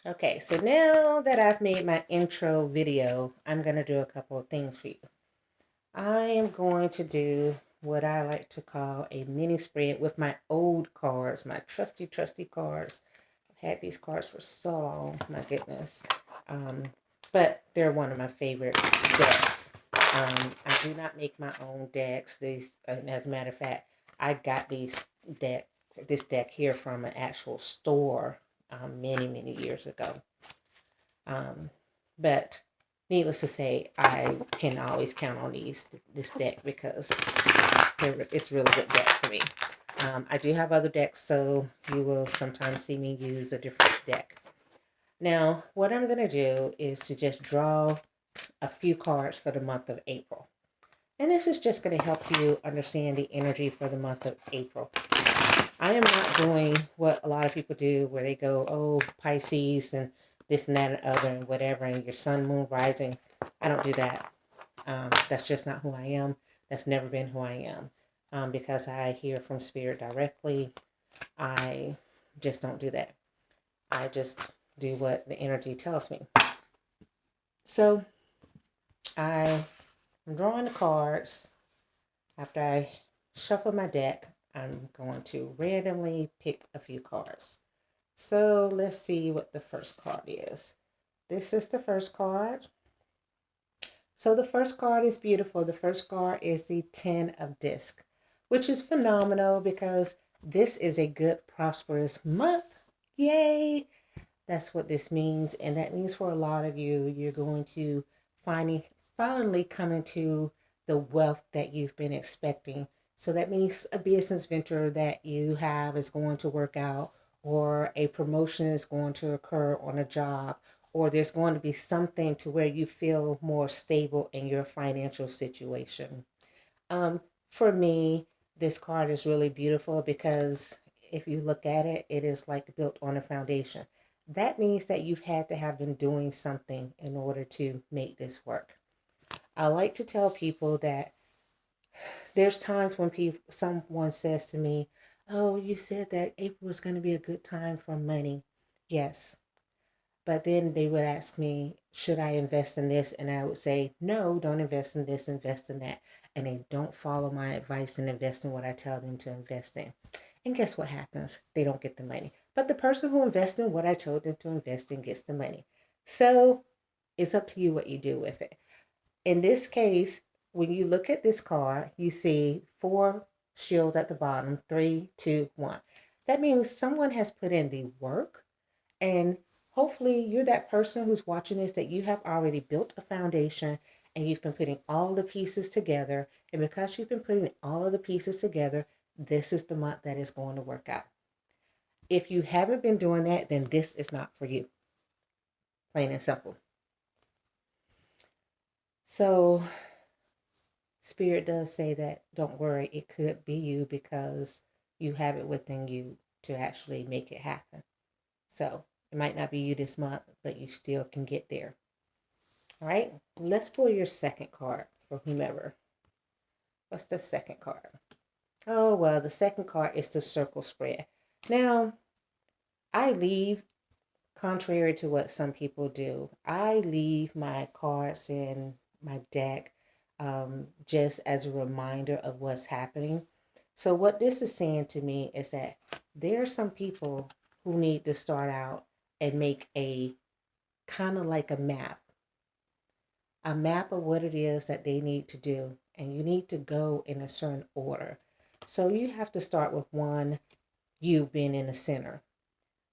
Okay, so now that I've made my intro video, I'm going to do a couple of things for you. I am going to do what I like to call a mini spread with my old cards, my trusty cards. I've had these cards for so long, my goodness. Um, but they're one of my favorite decks. I do not make my own decks. These, as a matter of fact, I got deck, this deck here from an actual store many years ago. Um, but needless to say, I can always count on this deck because it's a really good deck for me. I do have other decks, so you will sometimes see me use a different deck. Now, what I'm going to do is to just draw a few cards for the month of April. And this is just going to help you understand the energy for the month of April. I am not doing what a lot of people do where they go, oh, Pisces and this and that and other and whatever, and your sun, moon, rising. I don't do that. That's just not who I am. That's never been who I am. Because I hear from spirit directly, I just don't do that. I just do what the energy tells me. So I'm drawing the cards. After I shuffle my deck, I'm going to randomly pick a few cards. So let's see what the first card is. This is the first card. So the first card is beautiful. The first card is the Ten of Disc, which is phenomenal because this is a good, prosperous month. Yay! That's what this means. And that means for a lot of you, you're going to finally come into the wealth that you've been expecting. So that means a business venture that you have is going to work out, or a promotion is going to occur on a job, or there's going to be something to where you feel more stable in your financial situation. For me, this card is really beautiful because if you look at it, it is like built on a foundation. That means that you've had to have been doing something in order to make this work. I like to tell people that there's times when someone says to me, "Oh, you said that April was going to be a good time for money." Yes, but then they would ask me, should I invest in this? And I would say, no, don't invest in this, invest in that. And they don't follow my advice and invest in what I tell them to invest in. And guess what happens? They don't get the money. But the person who invests in what I told them to invest in gets the money. So it's up to you what you do with it. In this case, when you look at this card, you see four shields at the bottom, three, two, one. That means someone has put in the work, and hopefully, you're that person who's watching this that you have already built a foundation and you've been putting all the pieces together. And because you've been putting all of the pieces together, this is the month that is going to work out. If you haven't been doing that, then this is not for you. Plain and simple. So, Spirit does say that don't worry, it could be you because you have it within you to actually make it happen. So, it might not be you this month, but you still can get there. All right, let's pull your second card for whomever. What's the second card? Oh, well, the second card is the circle spread. Now, I leave, contrary to what some people do, I leave my cards in my deck just as a reminder of what's happening. So, what this is saying to me is that there are some people who need to start out and make a kind of like a map of what it is that they need to do. And you need to go in a certain order. So you have to start with one, you being in the center,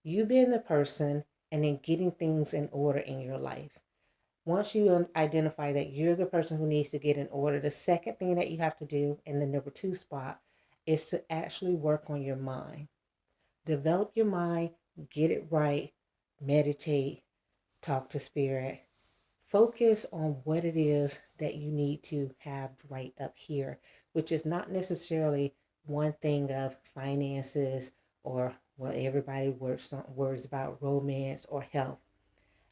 you being the person, and then getting things in order in your life. Once you identify that you're the person who needs to get in order, the second thing that you have to do in the number two spot is to actually work on your mind. Develop your mind, get it right, meditate, talk to spirit, focus on what it is that you need to have right up here, which is not necessarily one thing of finances or what everybody worries about romance or health.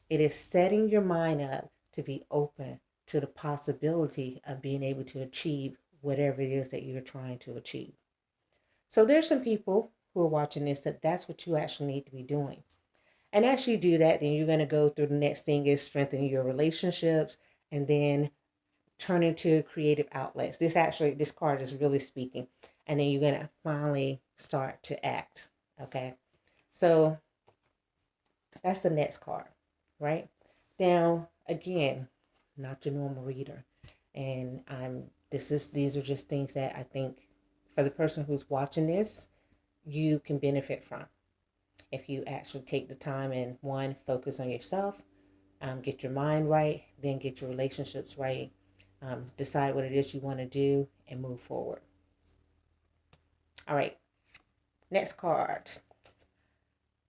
It is setting your mind up to be open to the possibility of being able to achieve whatever it is that you're trying to achieve. So there's some people who are watching this that's what you actually need to be doing. And as you do that, then you're going to go through the next thing is strengthening your relationships and then turn into creative outlets. This card is really speaking. And then you're going to finally start to act. Okay. So that's the next card, right? Now, again, not your normal reader. And these are just things that I think for the person who's watching this, you can benefit from. If you actually take the time and one, focus on yourself, get your mind right, then get your relationships right, decide what it is you want to do, and move forward. All right, next card.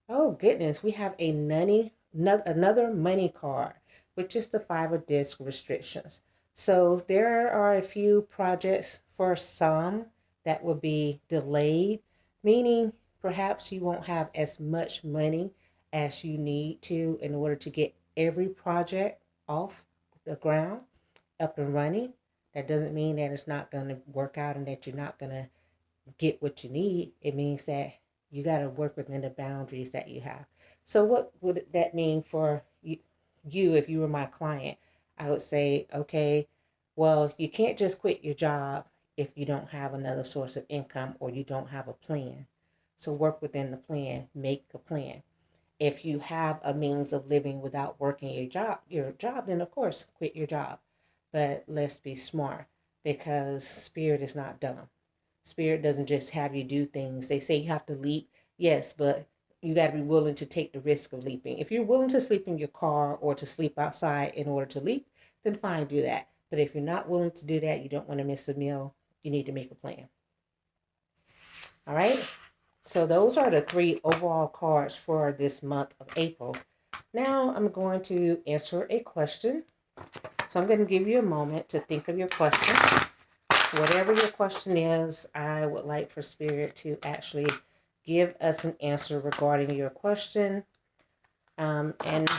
Oh goodness, we have another money card, which is the 5 of Discs restrictions. So there are a few projects for some that will be delayed, meaning perhaps you won't have as much money as you need to in order to get every project off the ground, up and running. That doesn't mean that it's not going to work out and that you're not going to get what you need. It means that you got to work within the boundaries that you have. So what would that mean for you if you were my client? I would say, okay, well, you can't just quit your job if you don't have another source of income or you don't have a plan. So work within the plan, make a plan. If you have a means of living without working your job, then of course quit your job. But let's be smart because spirit is not dumb. Spirit doesn't just have you do things. They say you have to leap, yes, but you got to be willing to take the risk of leaping. If you're willing to sleep in your car or to sleep outside in order to leap, then fine, do that. But if you're not willing to do that, you don't want to miss a meal, you need to make a plan. All right? So those are the 3 overall cards for this month of April. Now I'm going to answer a question. So I'm going to give you a moment to think of your question. Whatever your question is, I would like for Spirit to actually give us an answer regarding your question. And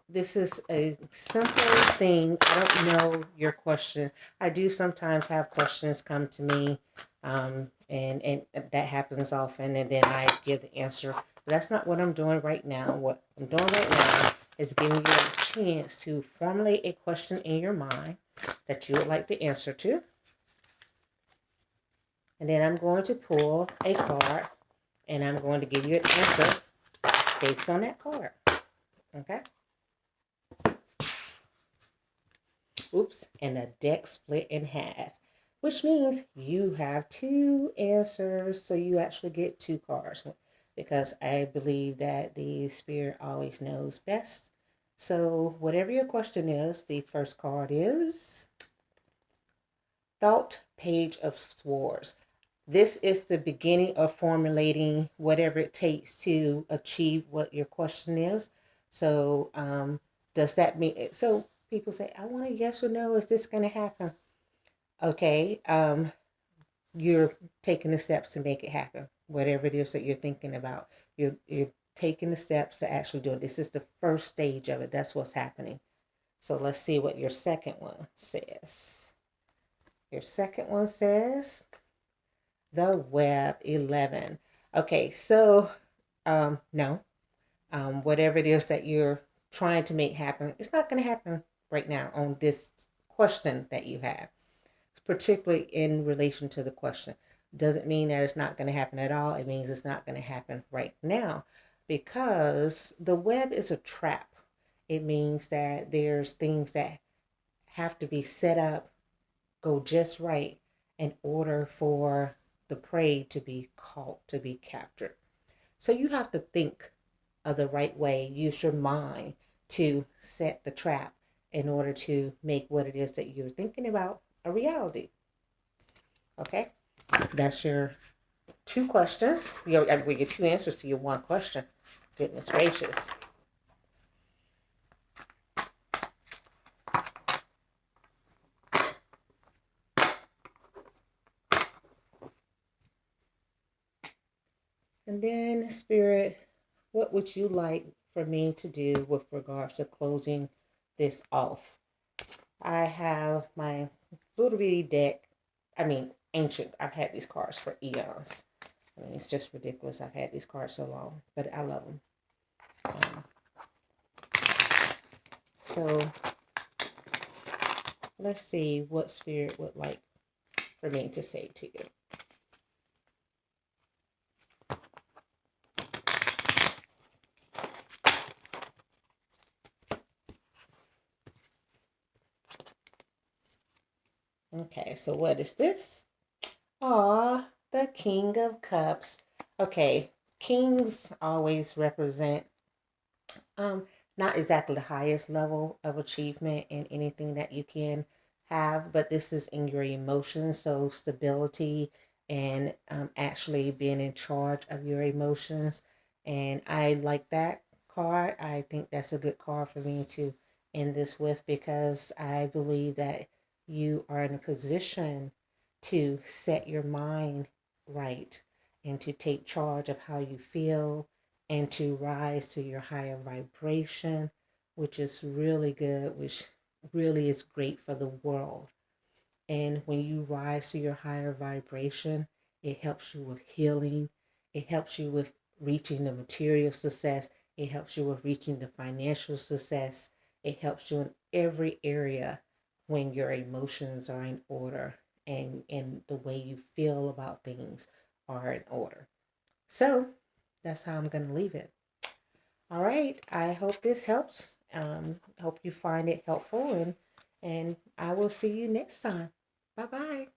this is a simple thing. I don't know your question. I do sometimes have questions come to me, and that happens often, and then I give the answer. But that's not what I'm doing right now. What I'm doing right now is giving you a chance to formulate a question in your mind that you would like the answer to. And then I'm going to pull a card and I'm going to give you an answer based on that card. Okay? Oops. And the deck split in half, which means you have 2 answers. So you actually get 2 cards because I believe that the spirit always knows best. So whatever your question is, the first card is Thought, Page of Swords. This is the beginning of formulating whatever it takes to achieve what your question is. So, does that mean, so people say, I want a yes or no, is this going to happen? Okay, you're taking the steps to make it happen. Whatever it is that you're thinking about, you're taking the steps to actually do it. This is the first stage of it. That's what's happening. So let's see what your second one says. Your second one says the Web 11. Okay, so no, whatever it is that you're trying to make happen, it's not going to happen right now on this question that you have, particularly in relation to the question. Doesn't mean that it's not going to happen at all. It means it's not going to happen right now because the web is a trap. It means that there's things that have to be set up, go just right in order for the prey to be caught, to be captured. So you have to think of the right way, use your mind to set the trap in order to make what it is that you're thinking about a reality. Okay? That's your 2 questions. Your 2 answers to your 1 question. Goodness gracious. And then, Spirit, what would you like for me to do with regards to closing this off? I have my little bitty deck. Ancient. I've had these cards for eons. It's just ridiculous. I've had these cards so long, but I love them. So let's see what Spirit would like for me to say to you. Okay, so what is this? Aw, the King of Cups. Okay, kings always represent um not exactly the highest level of achievement in anything that you can have, but this is in your emotions, so stability and actually being in charge of your emotions. And I like that card. I think that's a good card for me to end this with, because I believe that you are in a position to set your mind right and to take charge of how you feel and to rise to your higher vibration, which is really good, which really is great for the world. And when you rise to your higher vibration, it helps you with healing, it helps you with reaching the material success, it helps you with reaching the financial success, it helps you in every area when your emotions are in order and the way you feel about things are in order. So that's how I'm going to leave it. All right. I hope this helps. Hope you find it helpful, and I will see you next time. Bye bye.